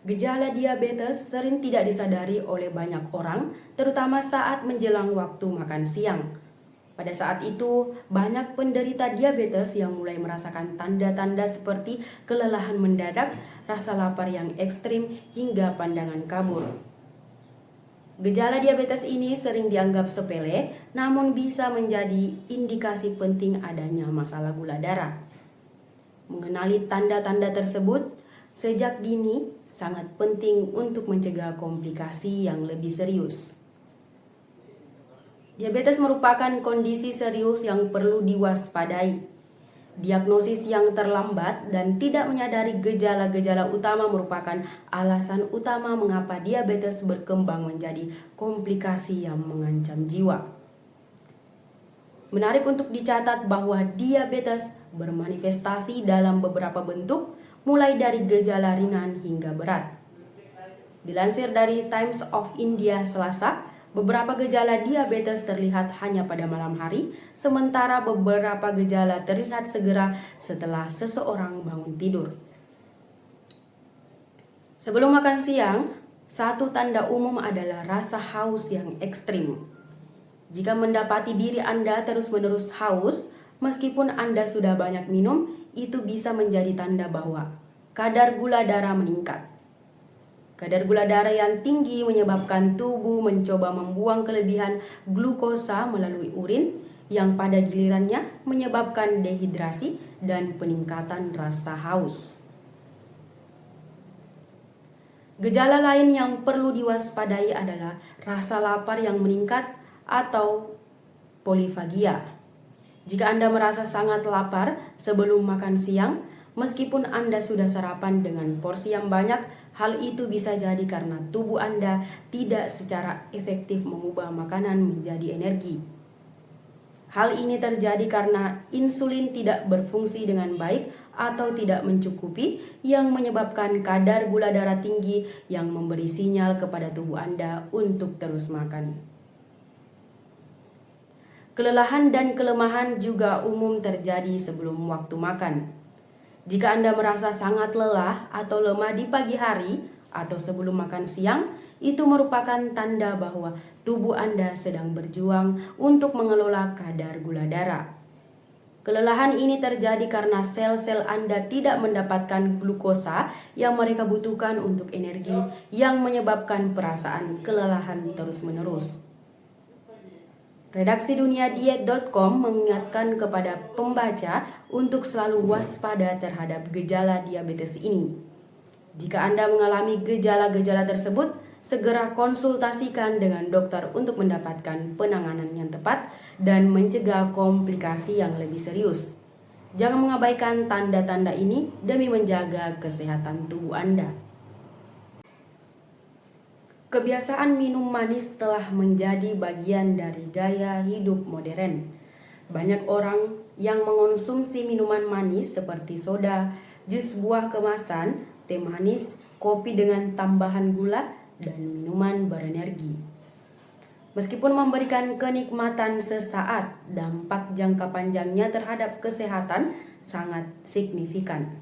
Gejala diabetes sering tidak disadari oleh banyak orang, terutama saat menjelang waktu makan siang. Pada saat itu, banyak penderita diabetes yang mulai merasakan tanda-tanda seperti kelelahan mendadak, rasa lapar yang ekstrim, hingga pandangan kabur. Gejala diabetes ini sering dianggap sepele, namun bisa menjadi indikasi penting adanya masalah gula darah. Mengenali tanda-tanda tersebut sejak dini sangat penting untuk mencegah komplikasi yang lebih serius. Diabetes merupakan kondisi serius yang perlu diwaspadai. Diagnosis yang terlambat dan tidak menyadari gejala-gejala utama merupakan alasan utama mengapa diabetes berkembang menjadi komplikasi yang mengancam jiwa. Menarik untuk dicatat bahwa diabetes bermanifestasi dalam beberapa bentuk, mulai dari gejala ringan hingga berat. Dilansir dari Times of India Selasa, beberapa gejala diabetes terlihat hanya pada malam hari, sementara beberapa gejala terlihat segera setelah seseorang bangun tidur. Sebelum makan siang, satu tanda umum adalah rasa haus yang ekstrim. Jika mendapati diri Anda terus-menerus haus, meskipun Anda sudah banyak minum, itu bisa menjadi tanda bahwa kadar gula darah meningkat. Kadar gula darah yang tinggi menyebabkan tubuh mencoba membuang kelebihan glukosa melalui urin, yang pada gilirannya menyebabkan dehidrasi dan peningkatan rasa haus. Gejala lain yang perlu diwaspadai adalah rasa lapar yang meningkat atau polifagia. Jika Anda merasa sangat lapar sebelum makan siang, meskipun Anda sudah sarapan dengan porsi yang banyak, hal itu bisa jadi karena tubuh Anda tidak secara efektif mengubah makanan menjadi energi. Hal ini terjadi karena insulin tidak berfungsi dengan baik atau tidak mencukupi, yang menyebabkan kadar gula darah tinggi yang memberi sinyal kepada tubuh Anda untuk terus makan. Kelelahan dan kelemahan juga umum terjadi sebelum waktu makan. Jika Anda merasa sangat lelah atau lemah di pagi hari atau sebelum makan siang, itu merupakan tanda bahwa tubuh Anda sedang berjuang untuk mengelola kadar gula darah. Kelelahan ini terjadi karena sel-sel Anda tidak mendapatkan glukosa yang mereka butuhkan untuk energi, yang menyebabkan perasaan kelelahan terus-menerus. Redaksi duniadiet.com mengingatkan kepada pembaca untuk selalu waspada terhadap gejala diabetes ini. Jika Anda mengalami gejala-gejala tersebut, segera konsultasikan dengan dokter untuk mendapatkan penanganan yang tepat dan mencegah komplikasi yang lebih serius. Jangan mengabaikan tanda-tanda ini demi menjaga kesehatan tubuh Anda. Kebiasaan minum manis telah menjadi bagian dari gaya hidup modern. Banyak orang yang mengonsumsi minuman manis seperti soda, jus buah kemasan, teh manis, kopi dengan tambahan gula, dan minuman berenergi. Meskipun memberikan kenikmatan sesaat, dampak jangka panjangnya terhadap kesehatan sangat signifikan.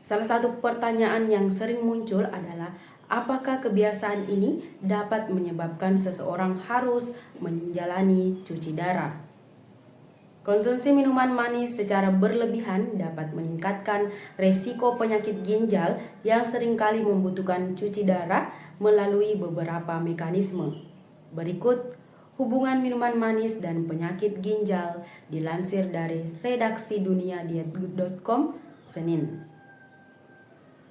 Salah satu pertanyaan yang sering muncul adalah, apakah kebiasaan ini dapat menyebabkan seseorang harus menjalani cuci darah? Konsumsi minuman manis secara berlebihan dapat meningkatkan resiko penyakit ginjal yang seringkali membutuhkan cuci darah melalui beberapa mekanisme. Berikut hubungan minuman manis dan penyakit ginjal dilansir dari redaksi duniadiet.com Senin.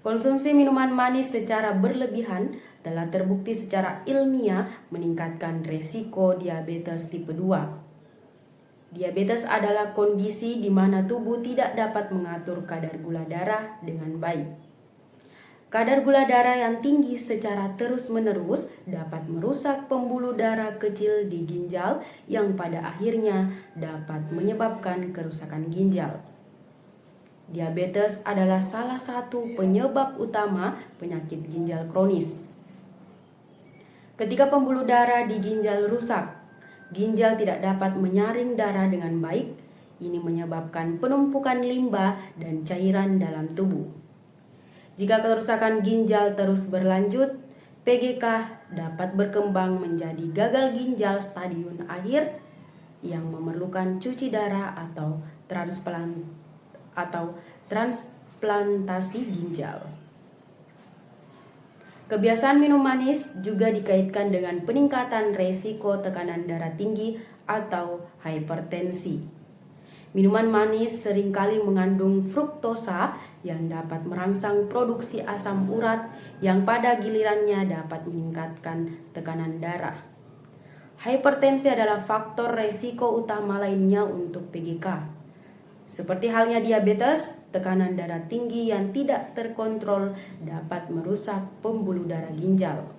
Konsumsi minuman manis secara berlebihan telah terbukti secara ilmiah meningkatkan resiko diabetes tipe 2. Diabetes adalah kondisi di mana tubuh tidak dapat mengatur kadar gula darah dengan baik. Kadar gula darah yang tinggi secara terus-menerus dapat merusak pembuluh darah kecil di ginjal, yang pada akhirnya dapat menyebabkan kerusakan ginjal. Diabetes adalah salah satu penyebab utama penyakit ginjal kronis. Ketika pembuluh darah di ginjal rusak, ginjal tidak dapat menyaring darah dengan baik. Ini menyebabkan penumpukan limbah dan cairan dalam tubuh. Jika kerusakan ginjal terus berlanjut, PGK dapat berkembang menjadi gagal ginjal stadium akhir yang memerlukan cuci darah atau transplantasi ginjal. Kebiasaan minum manis juga dikaitkan dengan peningkatan resiko tekanan darah tinggi atau hipertensi. Minuman manis seringkali mengandung fruktosa yang dapat merangsang produksi asam urat yang pada gilirannya dapat meningkatkan tekanan darah. Hipertensi adalah faktor resiko utama lainnya untuk PGK. Seperti halnya diabetes, tekanan darah tinggi yang tidak terkontrol dapat merusak pembuluh darah ginjal.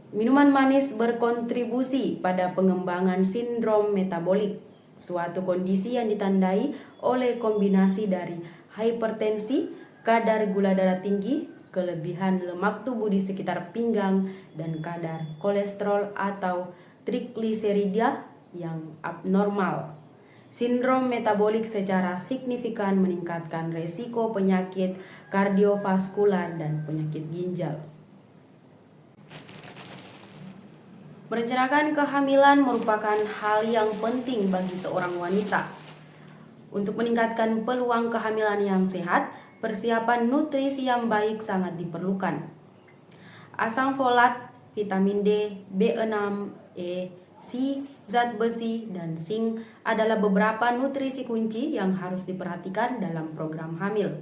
Minuman manis berkontribusi pada pengembangan sindrom metabolik, suatu kondisi yang ditandai oleh kombinasi dari hipertensi, kadar gula darah tinggi, kelebihan lemak tubuh di sekitar pinggang, dan kadar kolesterol atau trigliserida yang abnormal. Sindrom metabolik secara signifikan meningkatkan resiko penyakit kardiovaskular dan penyakit ginjal. Merencanakan kehamilan merupakan hal yang penting bagi seorang wanita. Untuk meningkatkan peluang kehamilan yang sehat, persiapan nutrisi yang baik sangat diperlukan. Asam folat, vitamin D, B6, E, C, zat besi, dan zinc adalah beberapa nutrisi kunci yang harus diperhatikan dalam program hamil.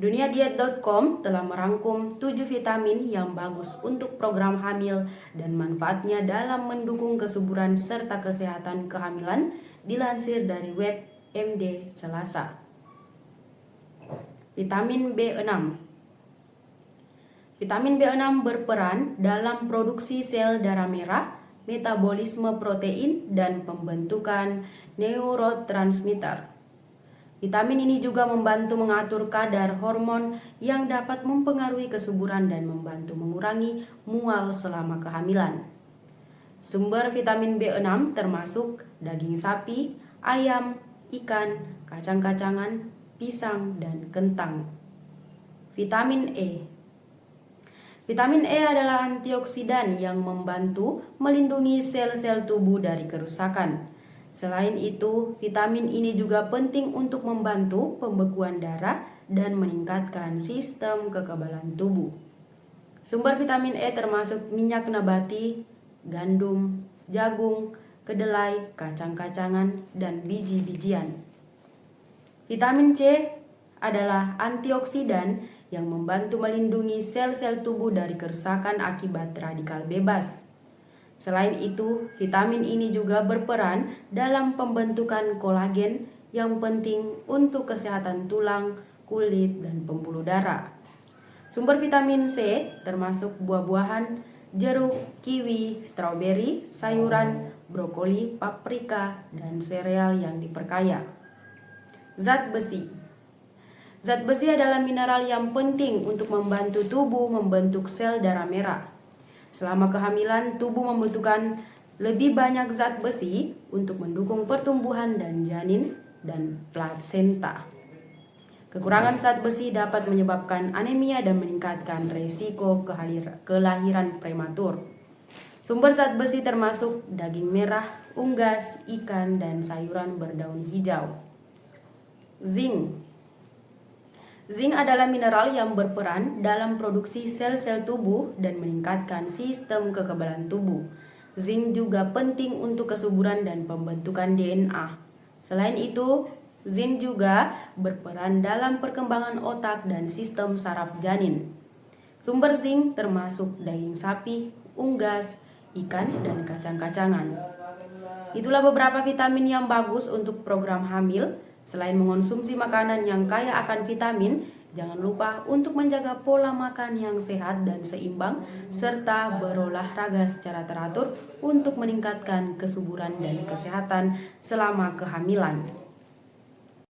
Duniadiet.com telah merangkum 7 vitamin yang bagus untuk program hamil dan manfaatnya dalam mendukung kesuburan serta kesehatan kehamilan, dilansir dari web MD Selasa. Vitamin B6. Vitamin B6 berperan dalam produksi sel darah merah, metabolisme protein, dan pembentukan neurotransmitter. Vitamin ini juga membantu mengatur kadar hormon yang dapat mempengaruhi kesuburan dan membantu mengurangi mual selama kehamilan. Sumber vitamin B6 termasuk daging sapi, ayam, ikan, kacang-kacangan, pisang, dan kentang. Vitamin E. Vitamin E adalah antioksidan yang membantu melindungi sel-sel tubuh dari kerusakan. Selain itu, vitamin ini juga penting untuk membantu pembekuan darah dan meningkatkan sistem kekebalan tubuh. Sumber vitamin E termasuk minyak nabati, gandum, jagung, kedelai, kacang-kacangan, dan biji-bijian. Vitamin C adalah antioksidan yang membantu melindungi sel-sel tubuh dari kerusakan akibat radikal bebas. Selain itu, vitamin ini juga berperan dalam pembentukan kolagen yang penting untuk kesehatan tulang, kulit, dan pembuluh darah. Sumber vitamin C termasuk buah-buahan, jeruk, kiwi, stroberi, sayuran, brokoli, paprika, dan sereal yang diperkaya. Zat besi. Zat besi adalah mineral yang penting untuk membantu tubuh membentuk sel darah merah. Selama kehamilan, tubuh membutuhkan lebih banyak zat besi untuk mendukung pertumbuhan dan janin dan plasenta. Kekurangan zat besi dapat menyebabkan anemia dan meningkatkan risiko kelahiran prematur. Sumber zat besi termasuk daging merah, unggas, ikan, dan sayuran berdaun hijau. Zinc. Zinc adalah mineral yang berperan dalam produksi sel-sel tubuh dan meningkatkan sistem kekebalan tubuh. Zinc juga penting untuk kesuburan dan pembentukan DNA. Selain itu, zinc juga berperan dalam perkembangan otak dan sistem saraf janin. Sumber zinc termasuk daging sapi, unggas, ikan, dan kacang-kacangan. Itulah beberapa vitamin yang bagus untuk program hamil. Selain mengonsumsi makanan yang kaya akan vitamin, jangan lupa untuk menjaga pola makan yang sehat dan seimbang, serta berolahraga secara teratur untuk meningkatkan kesuburan dan kesehatan selama kehamilan.